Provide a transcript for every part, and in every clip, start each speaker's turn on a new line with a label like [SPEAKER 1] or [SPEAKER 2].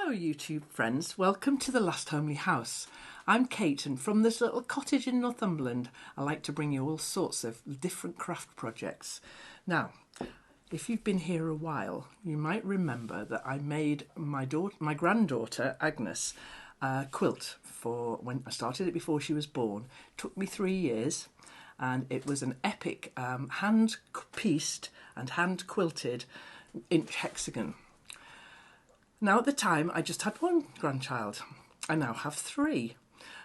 [SPEAKER 1] Hello YouTube friends, welcome to The Last Homely House. I'm Kate, and from this little cottage in Northumberland I like to bring you all sorts of different craft projects. Now, if you've been here a while, you might remember that I made my granddaughter Agnes a quilt for when I started it before she was born. It took me 3 years, and it was an epic hand pieced and hand quilted inch hexagon. Now at the time I just had one grandchild. I now have 3.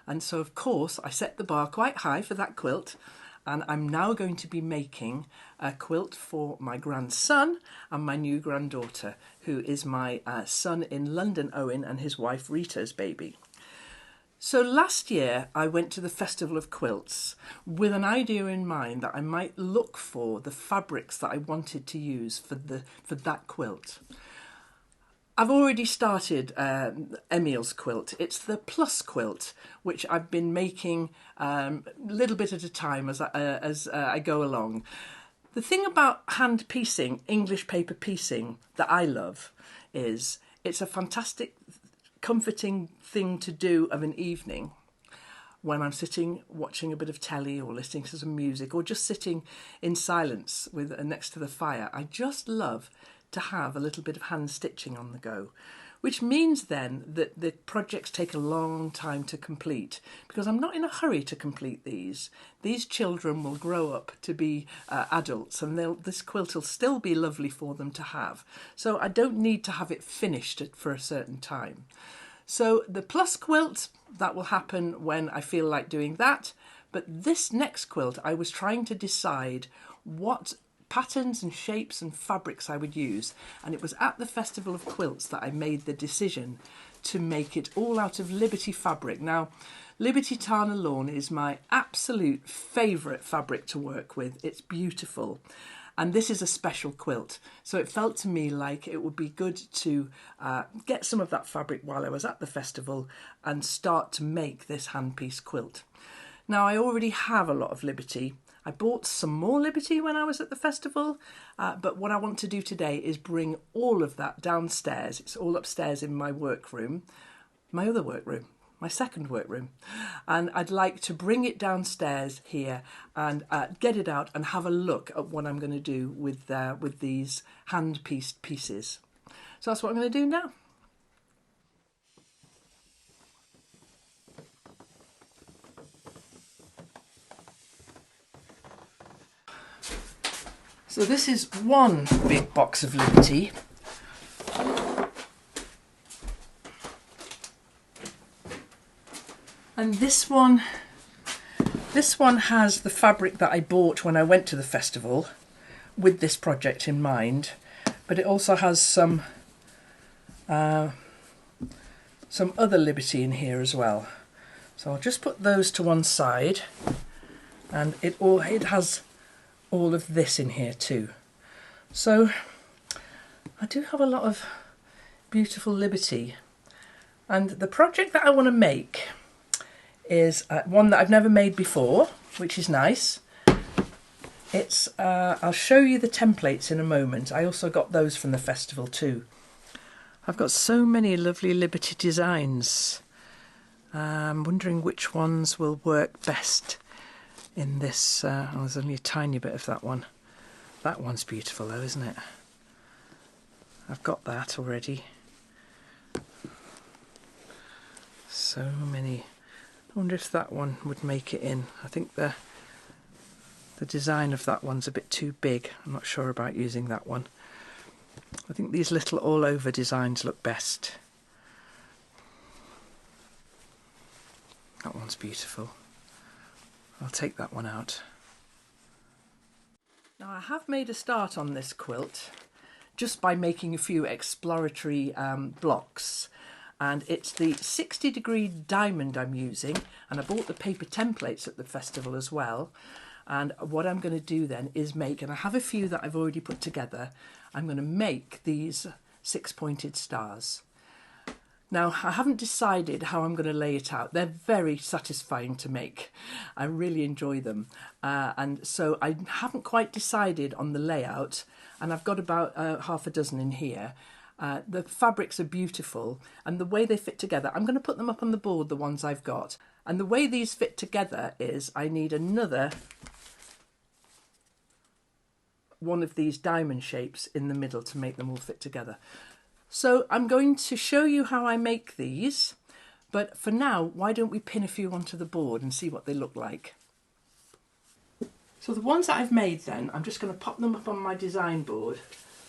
[SPEAKER 1] And so of course I set the bar quite high for that quilt, and I'm now going to be making a quilt for my grandson and my new granddaughter, who is my son in London, Owen, and his wife Rita's baby. So last year I went to the Festival of Quilts with an idea in mind that I might look for the fabrics that I wanted to use for that quilt. I've already started Emil's quilt. It's the plus quilt, which I've been making a little bit at a time as I go along. The thing about hand piecing, English paper piecing, that I love is it's a fantastic, comforting thing to do of an evening when I'm sitting watching a bit of telly or listening to some music or just sitting in silence with next to the fire. I just love to have a little bit of hand stitching on the go, which means then that the projects take a long time to complete, because I'm not in a hurry to complete these. These children will grow up to be adults, and this quilt will still be lovely for them to have. So I don't need to have it finished for a certain time. So the plus quilt, that will happen when I feel like doing that. But this next quilt, I was trying to decide what patterns and shapes and fabrics I would use, and it was at the Festival of Quilts that I made the decision to make it all out of Liberty fabric. Now, Liberty Tana Lawn is my absolute favourite fabric to work with. It's beautiful, and this is a special quilt, so it felt to me like it would be good to get some of that fabric while I was at the festival and start to make this hand-piece quilt. Now, I already have a lot of Liberty. I bought some more Liberty when I was at the festival, but what I want to do today is bring all of that downstairs. It's all upstairs in my workroom, my other workroom, my second workroom, and I'd like to bring it downstairs here and get it out and have a look at what I'm going to do with these hand-pieced pieces. So that's what I'm going to do now. So this is one big box of Liberty. And this one has the fabric that I bought when I went to the festival with this project in mind, but it also has some other Liberty in here as well. So I'll just put those to one side, and it has all of this in here too. So I do have a lot of beautiful Liberty, and the project that I want to make is one that I've never made before, which is nice. It's I'll show you the templates in a moment. I also got those from the festival too. I've got so many lovely Liberty designs. I'm wondering which ones will work best in this. There's only a tiny bit of that one. That one's beautiful though, isn't it? I've got that already. So many. I wonder if that one would make it in. I think the design of that one's a bit too big. I'm not sure about using that one. I think these little all over designs look best. That one's beautiful. I'll take that one out. Now, I have made a start on this quilt just by making a few exploratory blocks, and it's the 60-degree diamond I'm using, and I bought the paper templates at the festival as well. And what I'm going to do then is make, and I have a few that I've already put together, I'm going to make these 6-pointed stars. Now, I haven't decided how I'm going to lay it out. They're very satisfying to make. I really enjoy them. And so I haven't quite decided on the layout, and I've got about half a dozen in here. The fabrics are beautiful, and the way they fit together, I'm going to put them up on the board, the ones I've got. And the way these fit together is I need another one of these diamond shapes in the middle to make them all fit together. So I'm going to show you how I make these, but for now, why don't we pin a few onto the board and see what they look like. So the ones that I've made then, I'm just going to pop them up on my design board.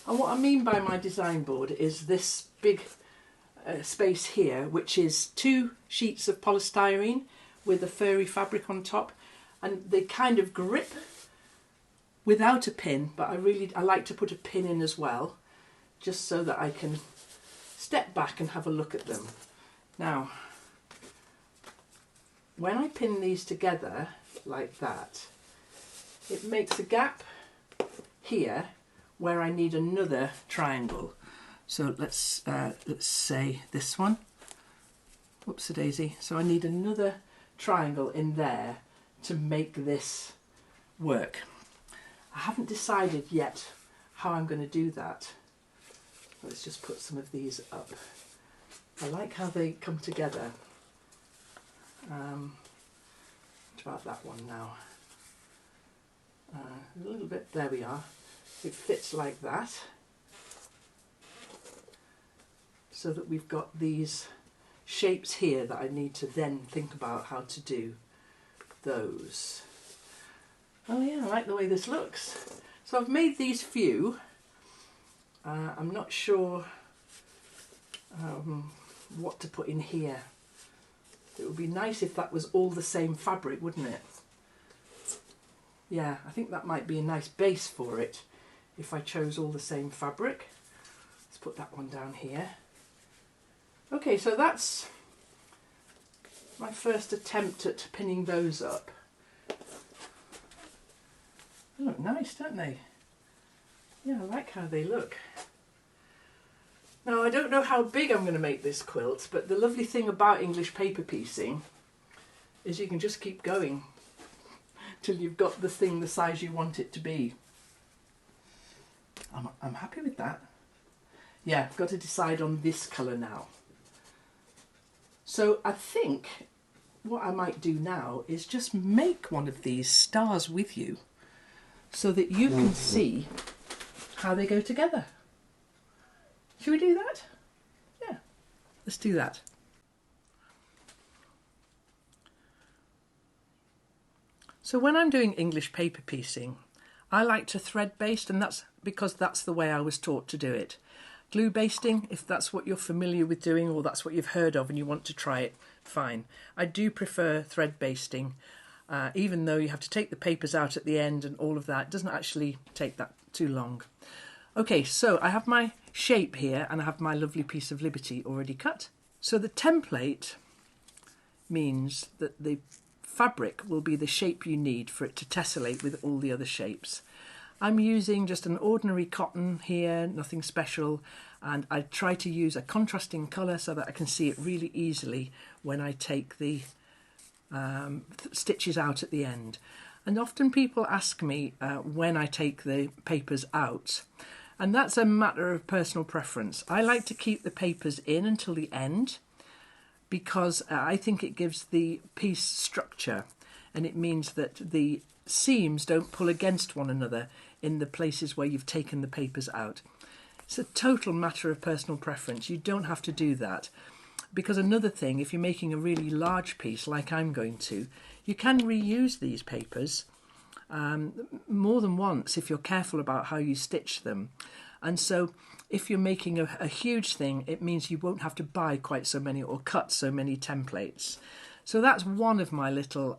[SPEAKER 1] And what I mean by my design board is this big space here, which is 2 sheets of polystyrene with a furry fabric on top, and they kind of grip without a pin, but I like to put a pin in as well, just so that I can step back and have a look at them. Now, when I pin these together like that, it makes a gap here where I need another triangle. So let's say this one. Whoops-a-daisy. So I need another triangle in there to make this work. I haven't decided yet how I'm going to do that. Let's just put some of these up. I like how they come together. What about that one now? A little bit, there we are. It fits like that. So that we've got these shapes here that I need to then think about how to do those. Oh yeah, I like the way this looks. So I've made these few. I'm not sure what to put in here. It would be nice if that was all the same fabric, wouldn't it? Yeah, I think that might be a nice base for it if I chose all the same fabric. Let's put that one down here. Okay, so that's my first attempt at pinning those up. They look nice, don't they? Yeah, I like how they look. Now, I don't know how big I'm going to make this quilt, but the lovely thing about English paper piecing is you can just keep going till you've got the thing the size you want it to be. I'm happy with that. Yeah, I've got to decide on this colour now. So I think what I might do now is just make one of these stars with you so that you can see how they go together. Should we do that? Yeah, let's do that. So when I'm doing English paper piecing, I like to thread baste, and that's because that's the way I was taught to do it. Glue basting, if that's what you're familiar with doing or that's what you've heard of and you want to try it, fine. I do prefer thread basting, even though you have to take the papers out at the end and all of that. It doesn't actually take that too long. Okay, so I have my shape here and I have my lovely piece of Liberty already cut. So the template means that the fabric will be the shape you need for it to tessellate with all the other shapes. I'm using just an ordinary cotton here, nothing special, and I try to use a contrasting colour so that I can see it really easily when I take the stitches out at the end. And often people ask me when I take the papers out, and that's a matter of personal preference. I like to keep the papers in until the end because I think it gives the piece structure, and it means that the seams don't pull against one another in the places where you've taken the papers out. It's a total matter of personal preference. You don't have to do that. Because another thing, if you're making a really large piece like I'm going to, you can reuse these papers more than once if you're careful about how you stitch them. And so if you're making a huge thing, it means you won't have to buy quite so many or cut so many templates. So that's one of my little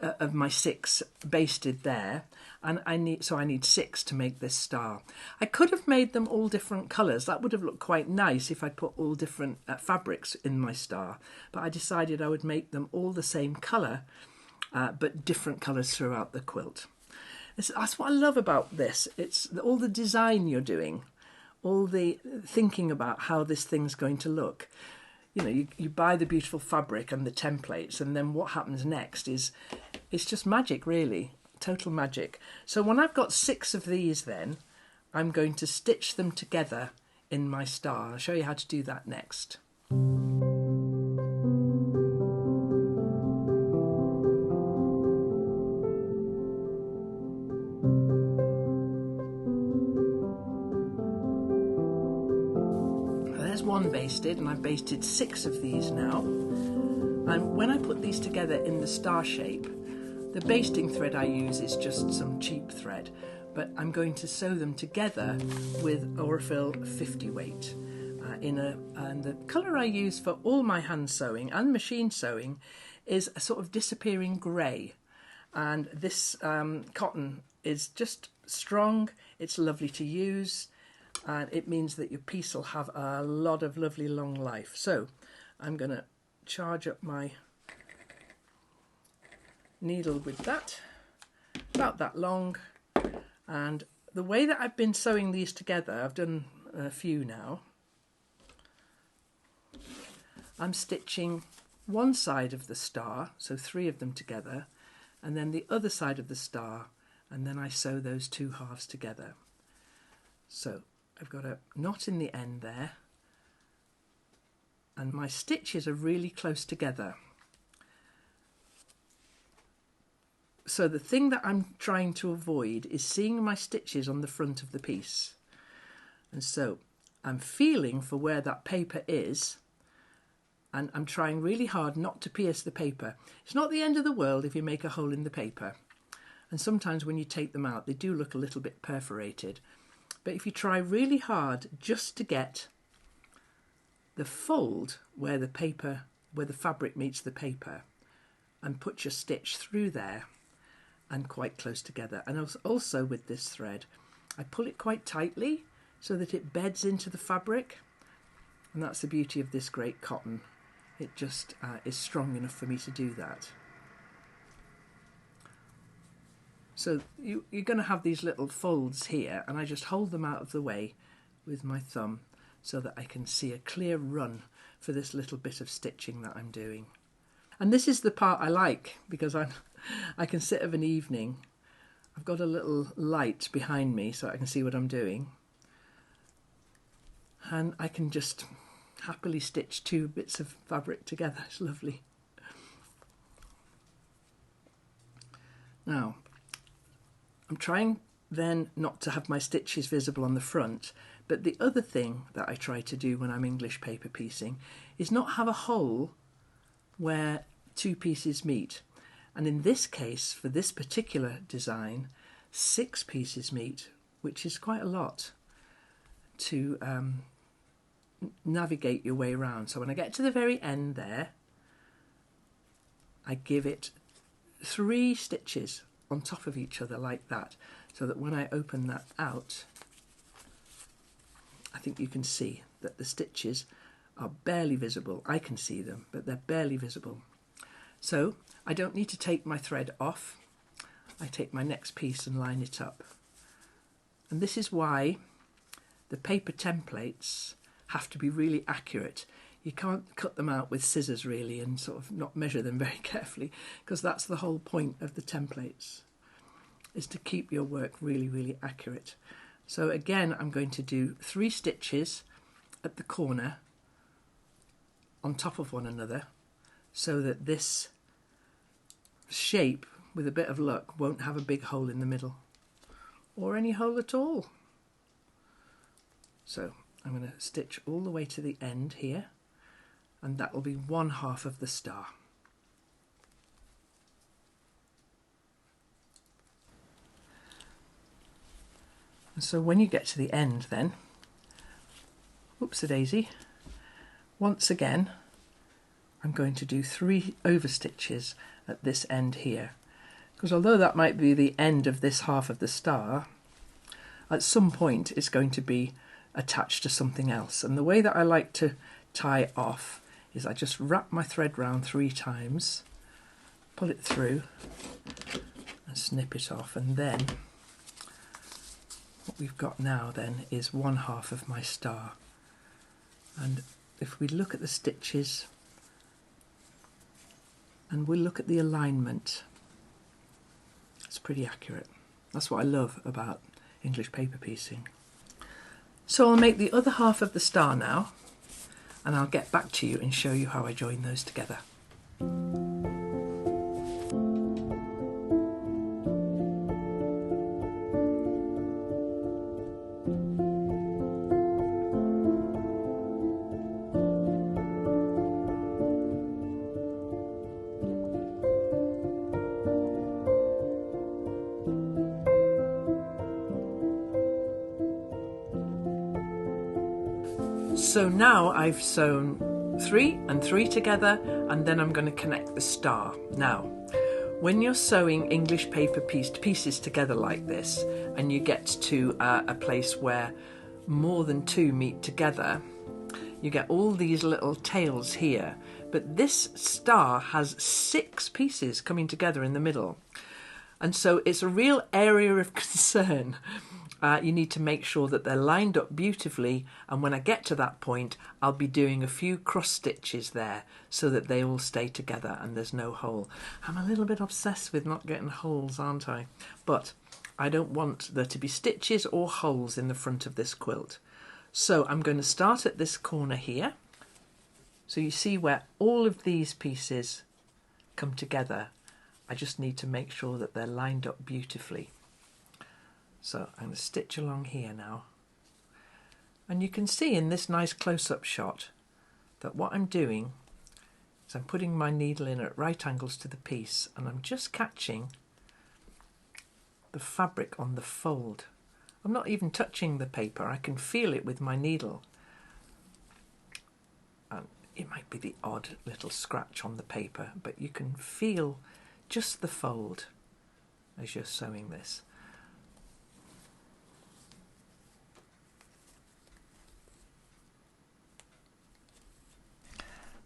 [SPEAKER 1] of my 6 basted there, and I need 6 to make this star. I could have made them all different colours. That would have looked quite nice if I put all different fabrics in my star, but I decided I would make them all the same colour but different colours throughout the quilt. That's what I love about this. It's all the design you're doing, all the thinking about how this thing's going to look. You know, you buy the beautiful fabric and the templates, and then what happens next is it's just magic, really, total magic. So when I've got 6 of these, then I'm going to stitch them together in my star. I'll show you how to do that next. There's one basted, and I've basted 6 of these now. And when I put these together in the star shape, the basting thread I use is just some cheap thread, but I'm going to sew them together with Aurifil 50 weight. And the colour I use for all my hand sewing and machine sewing is a sort of disappearing grey. And this cotton is just strong, it's lovely to use, and it means that your piece will have a lot of lovely long life. So I'm going to charge up my needle with that, about that long. And the way that I've been sewing these together, I've done a few now, I'm stitching one side of the star, so 3 of them together, and then the other side of the star, and then I sew those 2 halves together. So I've got a knot in the end there, and my stitches are really close together. So the thing that I'm trying to avoid is seeing my stitches on the front of the piece. And so I'm feeling for where that paper is, and I'm trying really hard not to pierce the paper. It's not the end of the world if you make a hole in the paper. And sometimes when you take them out, they do look a little bit perforated. But if you try really hard just to get the fold where the paper, where the fabric meets the paper, and put your stitch through there and quite close together. And also with this thread, I pull it quite tightly so that it beds into the fabric. And that's the beauty of this great cotton. It just is strong enough for me to do that. So you're going to have these little folds here, and I just hold them out of the way with my thumb so that I can see a clear run for this little bit of stitching that I'm doing. And this is the part I like, because I can sit of an evening. I've got a little light behind me so I can see what I'm doing. And I can just happily stitch 2 bits of fabric together. It's lovely. Now, I'm trying then not to have my stitches visible on the front, but the other thing that I try to do when I'm English paper piecing is not have a hole where 2 pieces meet. And in this case, for this particular design, 6 pieces meet, which is quite a lot to navigate your way around. So when I get to the very end there, I give it 3 stitches on top of each other like that, so that when I open that out, I think you can see that the stitches are barely visible. I can see them, but they're barely visible. So I don't need to take my thread off. I take my next piece and line it up. And this is why the paper templates have to be really accurate. You can't cut them out with scissors really and sort of not measure them very carefully, because that's the whole point of the templates, is to keep your work really, really accurate. So again, I'm going to do 3 stitches at the corner on top of one another, so that this shape, with a bit of luck, won't have a big hole in the middle, or any hole at all. So I'm going to stitch all the way to the end here, and that will be 1/2 of the star. And so when you get to the end then, whoops-a-daisy, once again I'm going to do 3 over stitches at this end here, because although that might be the end of this half of the star, at some point it's going to be attached to something else. And the way that I like to tie off is I just wrap my thread round 3 times, pull it through and snip it off, and then what we've got now then is 1/2 of my star. And if we look at the stitches and we look at the alignment, it's pretty accurate. That's what I love about English paper piecing. So I'll make the other half of the star now, and I'll get back to you and show you how I join those together. So now I've sewn 3 and 3 together, and then I'm going to connect the star. Now, when you're sewing English paper pieced pieces together like this, and you get to a place where more than 2 meet together, you get all these little tails here. But this star has 6 pieces coming together in the middle. And so it's a real area of concern. You need to make sure that they're lined up beautifully, and when I get to that point I'll be doing a few cross stitches there so that they all stay together and there's no hole. I'm a little bit obsessed with not getting holes, aren't I? But I don't want there to be stitches or holes in the front of this quilt. So I'm going to start at this corner here. So you see where all of these pieces come together. I just need to make sure that they're lined up beautifully. So I'm going to stitch along here now. And you can see in this nice close-up shot that what I'm doing is I'm putting my needle in at right angles to the piece, and I'm just catching the fabric on the fold. I'm not even touching the paper, I can feel it with my needle. And it might be the odd little scratch on the paper, but you can feel just the fold as you're sewing this.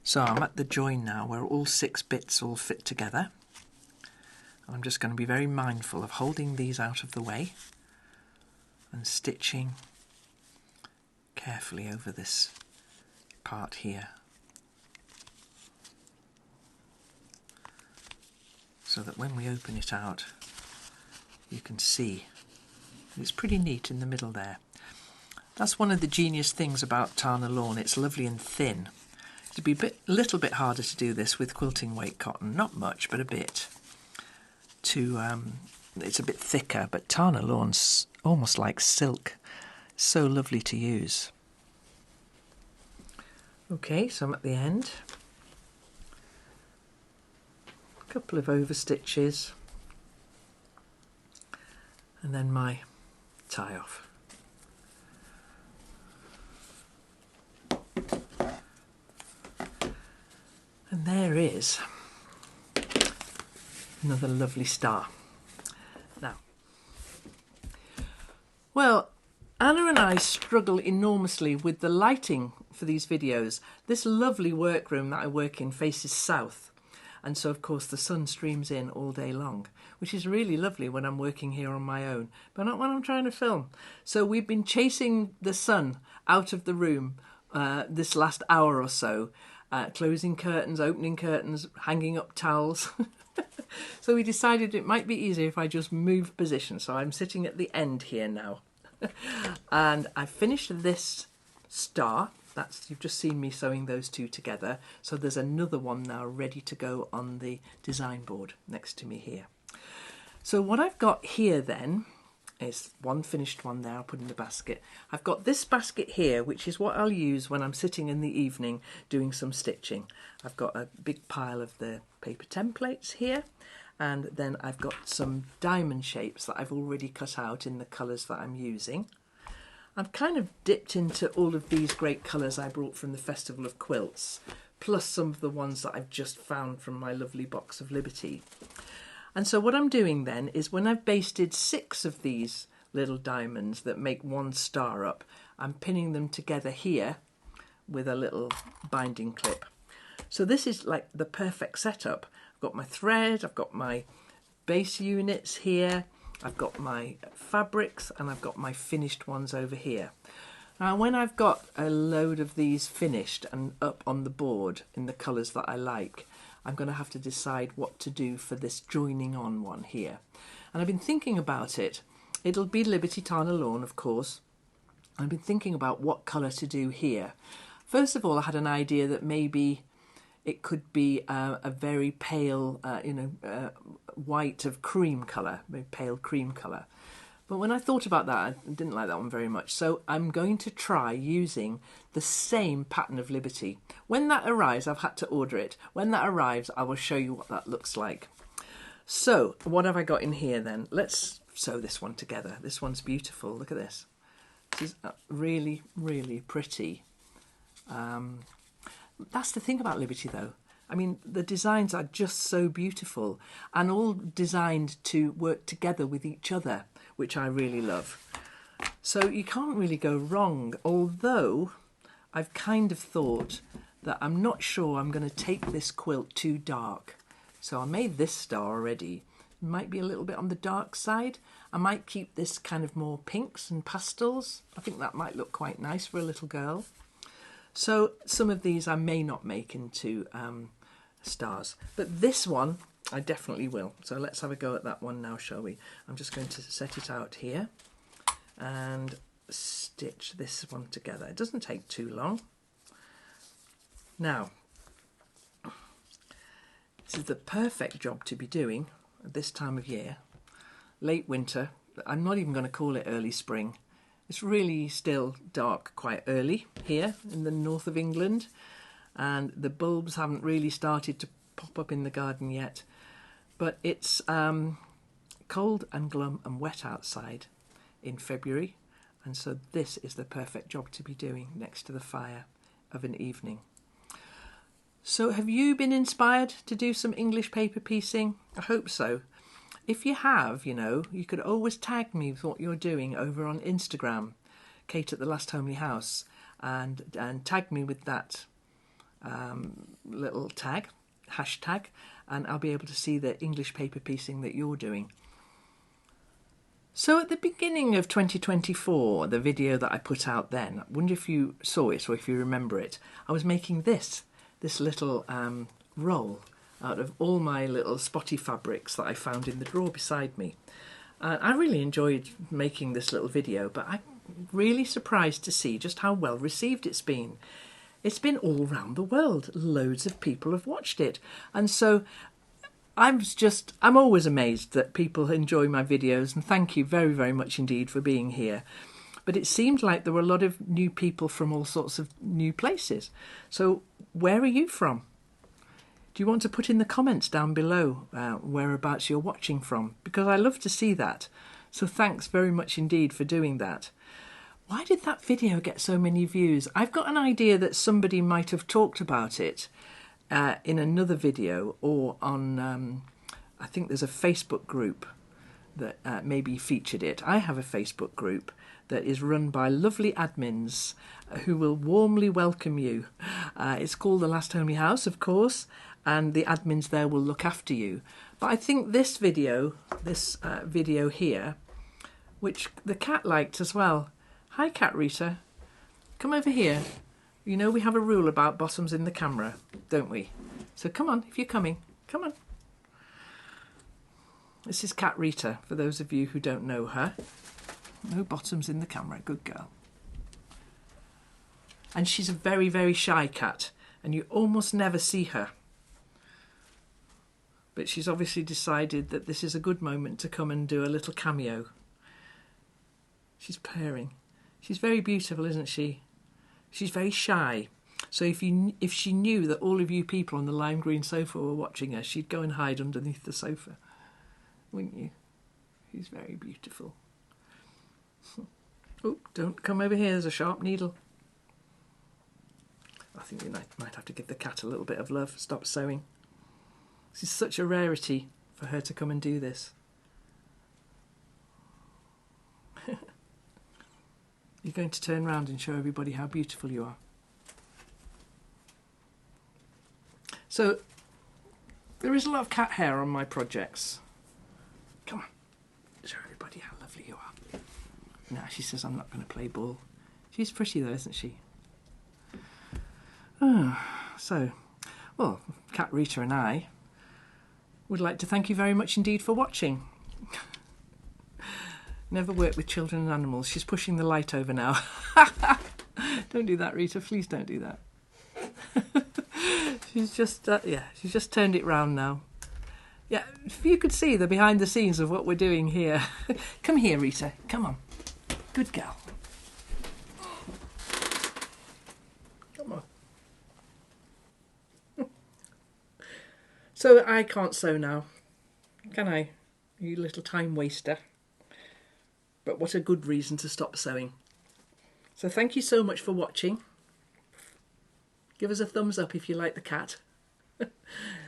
[SPEAKER 1] So I'm at the join now where all 6 bits all fit together. And I'm just going to be very mindful of holding these out of the way and stitching carefully over this part here, so that when we open it out you can see it's pretty neat in the middle there. That's one of the genius things about Tana Lawn, it's lovely and thin. It'd be a little bit harder to do this with quilting weight cotton, not much but a bit. It's a bit thicker, but Tana Lawn's almost like silk. So lovely to use. Okay, so I'm at the end. A couple of over stitches and then my tie off. And there is another lovely star. Now, well, Anna and I struggle enormously with the lighting for these videos. This lovely workroom that I work in faces south, and so of course the sun streams in all day long, which is really lovely when I'm working here on my own, but not when I'm trying to film. So we've been chasing the sun out of the room this last hour or so, closing curtains, opening curtains, hanging up towels. So we decided it might be easier if I just moved position. So I'm sitting at the end here now. And I finished this star. You've just seen me sewing those 2 together. So there's another one now ready to go on the design board next to me here. So what I've got here then is one finished one there I'll put in the basket. I've got this basket here, which is what I'll use when I'm sitting in the evening doing some stitching. I've got a big pile of the paper templates here, and then I've got some diamond shapes that I've already cut out in the colours that I'm using. I've kind of dipped into all of these great colours I brought from the Festival of Quilts, plus some of the ones that I've just found from my lovely box of Liberty. And so what I'm doing then is when I've basted 6 of these little diamonds that make one star up, I'm pinning them together here with a little binding clip. So this is like the perfect setup. I've got my thread, I've got my base units here, I've got my fabrics, and I've got my finished ones over here. Now when I've got a load of these finished and up on the board in the colours that I like, I'm going to have to decide what to do for this joining on one here. And I've been thinking about it. It'll be Liberty Tana Lawn, of course, I've been thinking about what colour to do here. First of all, I had an idea that maybe it could be a very pale, white of cream colour, very pale cream colour. But when I thought about that, I didn't like that one very much. So I'm going to try using the same pattern of Liberty. When that arrives, I've had to order it. When that arrives, I will show you what that looks like. So what have I got in here then? Let's sew this one together. This one's beautiful. Look at this. This is really, really pretty. That's the thing about Liberty though. I mean, the designs are just so beautiful and all designed to work together with each other, which I really love. So you can't really go wrong, although I've kind of thought that I'm not sure I'm going to take this quilt too dark. So I made this star already. It might be a little bit on the dark side. I might keep this kind of more pinks and pastels. I think that might look quite nice for a little girl. So some of these I may not make into stars, but this one I definitely will. So let's have a go at that one now, shall we? I'm just going to set it out here and stitch this one together. It doesn't take too long. Now, this is the perfect job to be doing at this time of year. Late winter. I'm not even going to call it early spring. It's really still dark quite early here in the north of England, and the bulbs haven't really started to pop up in the garden yet. But it's cold and glum and wet outside in February, and so this is the perfect job to be doing next to the fire of an evening. So have you been inspired to do some English paper piecing? I hope so. If you have, you could always tag me with what you're doing over on Instagram, Kate at the Last Homely House, and tag me with that little hashtag, and I'll be able to see the English paper piecing that you're doing. So at the beginning of 2024, the video that I put out then, I wonder if you saw it or if you remember it, I was making this little roll out of all my little spotty fabrics that I found in the drawer beside me. I really enjoyed making this little video, but I'm really surprised to see just how well received it's been. It's been all around the world. Loads of people have watched it. And so I'm always amazed that people enjoy my videos, and thank you very, very much indeed for being here. But it seemed like there were a lot of new people from all sorts of new places. So where are you from? Do you want to put in the comments down below whereabouts you're watching from? Because I love to see that. So thanks very much indeed for doing that. Why did that video get so many views? I've got an idea that somebody might have talked about it in another video, or on, I think there's a Facebook group that maybe featured it. I have a Facebook group that is run by lovely admins who will warmly welcome you. It's called The Last Homely House, of course, and the admins there will look after you. But I think this video here, which the cat liked as well. Hi, Cat Rita. Come over here. You know we have a rule about bottoms in the camera, don't we? So come on, if you're coming, come on. This is Cat Rita, for those of you who don't know her. No bottoms in the camera, good girl. And she's a very, very shy cat, and you almost never see her. But she's obviously decided that this is a good moment to come and do a little cameo. She's purring. She's very beautiful, isn't she? She's very shy. So if she knew that all of you people on the lime green sofa were watching her, she'd go and hide underneath the sofa. Wouldn't you? She's very beautiful. Oh, don't come over here, there's a sharp needle. I think you might have to give the cat a little bit of love. Stop sewing. This is such a rarity for her to come and do this. You're going to turn around and show everybody how beautiful you are. So, there is a lot of cat hair on my projects. Come on, show everybody how lovely you are. Now she says I'm not going to play ball. She's pretty though, isn't she? So, well, Cat Rita and I would like to thank you very much indeed for watching. Never work with children and animals. She's pushing the light over now. Don't do that, Rita. Please don't do that. She's just, she's just turned it round now. Yeah, if you could see the behind the scenes of what we're doing here. Come here, Rita. Come on. Good girl. Come on. So I can't sew now, can I? You little time waster. But what a good reason to stop sewing. So thank you so much for watching. Give us a thumbs up if you like the cat.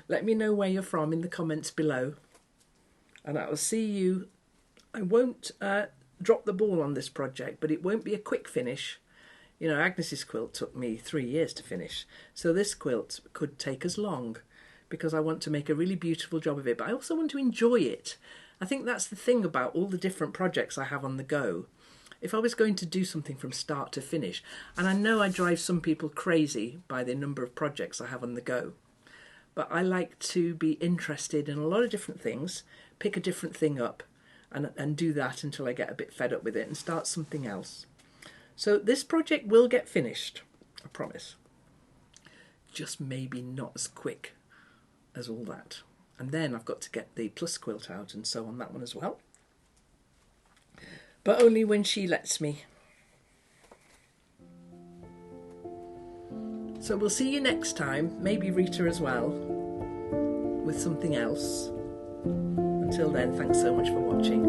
[SPEAKER 1] Let me know where you're from in the comments below. And I will see you. I won't drop the ball on this project, but it won't be a quick finish. You know, Agnes's quilt took me 3 years to finish. So this quilt could take as long because I want to make a really beautiful job of it. But I also want to enjoy it. I think that's the thing about all the different projects I have on the go. If I was going to do something from start to finish, and I know I drive some people crazy by the number of projects I have on the go, but I like to be interested in a lot of different things, pick a different thing up and do that until I get a bit fed up with it and start something else. So this project will get finished, I promise. Just maybe not as quick as all that. And then I've got to get the plus quilt out and sew on that one as well. But only when she lets me. So we'll see you next time, maybe Rita as well, with something else. Until then, thanks so much for watching.